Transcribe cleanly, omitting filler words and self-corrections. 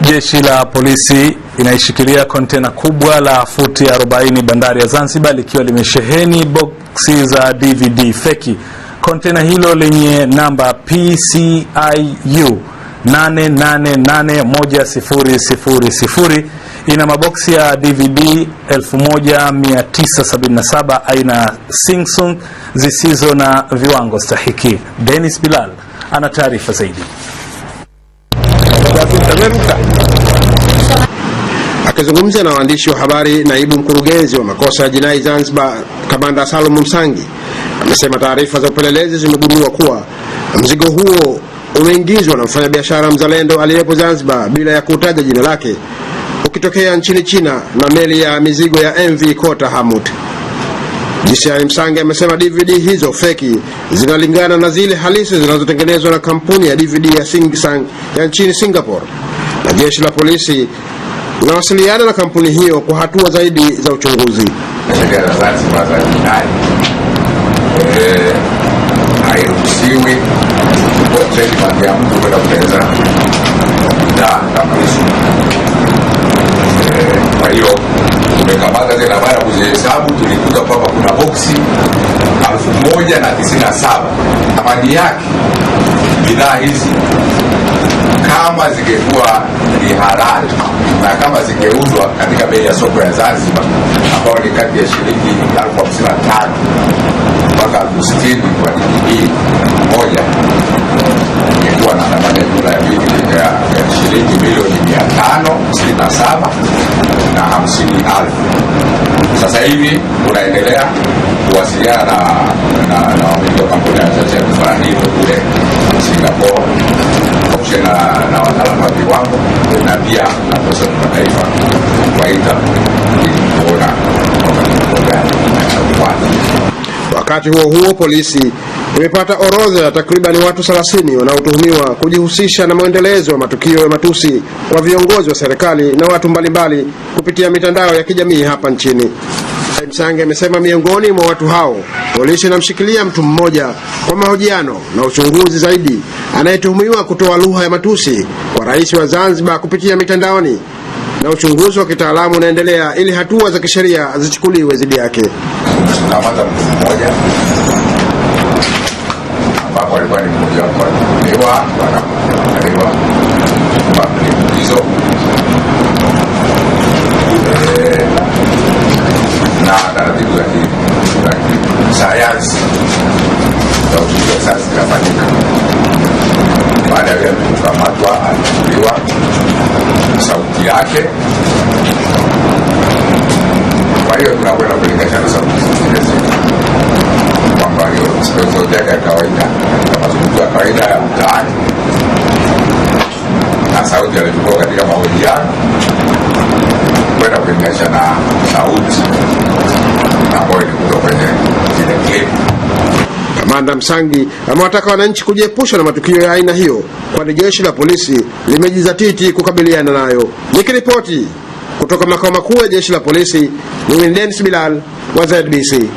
Jeshi la polisi inaishikilia kontena kubwa la futi 40 bandari ya Zanzibar likiwa limesheheni boksi za DVD feki. Kontena hilo lenye namba PCIU 888100 ina maboksi ya DVD 1977 aina Samsung zisizo na viwango stahiki. Dennis Bilal ana taarifa zaidi. Akizungumza na waandishi wa habari, naibu mkurugenzi wa makosa ya jinai Zanzibar, Kamanda Salum Msangi, amesema taarifa za upelelezi zimegundua kuwa mzigo huo umeingizwa na mfanyabiashara mzalendo aliyepo Zanzibar bila ya kutaja jina lake, ukitokea nchini China na meli ya mizigo ya MV Kota Hamut. DCI Msangi amesema DVD hizo feki zinalingana na zile halisi zinazotengenezwa na kampuni ya DVD ya Singsang ya nchini Singapore, na jeshi la polisi linawasiliana na kampuni hiyo kwa hatua zaidi za uchunguzi. Sheria za Zanzibar za jinai hairuhusiwi kupotea mali ya mtu kwenda kutengeneza bidhaa kama hizo. Kwa hiyo tumekamata zile nambari kuzihesabu, tulikuta kwamba kuna boksi 1097. Thamani yake bidhaa hizi kama zingekuwa ni halali na kama zingeuzwa katika bei ya soko ya Zanzibar ambayo ni kati ya shilingi 55,000 mpaka 60,000 kwa DVD moja, ingekuwa na thamani ya jumla ya shilingi milioni 567 na 50,000. Sasa hivi tunaendelea kuwasiliana na wamiliki wa kampuni ya kufanya hivyo kule Singapore na wataalamu wa viwango na pia na kosa kimataifa kuwaita ili kuona Wakati huo polisi imepata orodha ya takriban watu 30 wanaotuhumiwa kujihusisha na maendelezo wa matukio ya matusi kwa viongozi wa serikali na watu mbalimbali kupitia mitandao ya kijamii hapa nchini. Msangi amesema miongoni mwa watu hao polisi inamshikilia mtu mmoja kwa mahojiano na uchunguzi zaidi anayetuhumiwa kutoa lugha ya matusi kwa rais wa Zanzibar kupitia mitandaoni, na uchunguzi wa kitaalamu unaendelea ili hatua za kisheria zichukuliwe dhidi yake. Tunapata mtu mmoja ambapo alikuwa ni mmoja wa kuelewa hizo na taratibu za sayansi za uchunguzi wa sayansi zinafanyika. Baada ya kukamatwa, alichukuliwa sauti yake. Kwa hiyo tunakwenda kulinganisha na sauti zile kwamba hiyo sauti yake ya kawaida kama mazungumzo ya kawaida ya mtaani na sauti aliyochukua katika mahojiano, kwenda kulinganisha na sauti ambayo ilikuwa kwenye zile clip. Kamanda Msangi amewataka wananchi kujiepusha na matukio ya aina hiyo, kwani jeshi la polisi limejizatiti kukabiliana nayo. Nikiripoti kutoka makao makuu ya jeshi la polisi, mimi ni Dennis Bilal wa ZBC.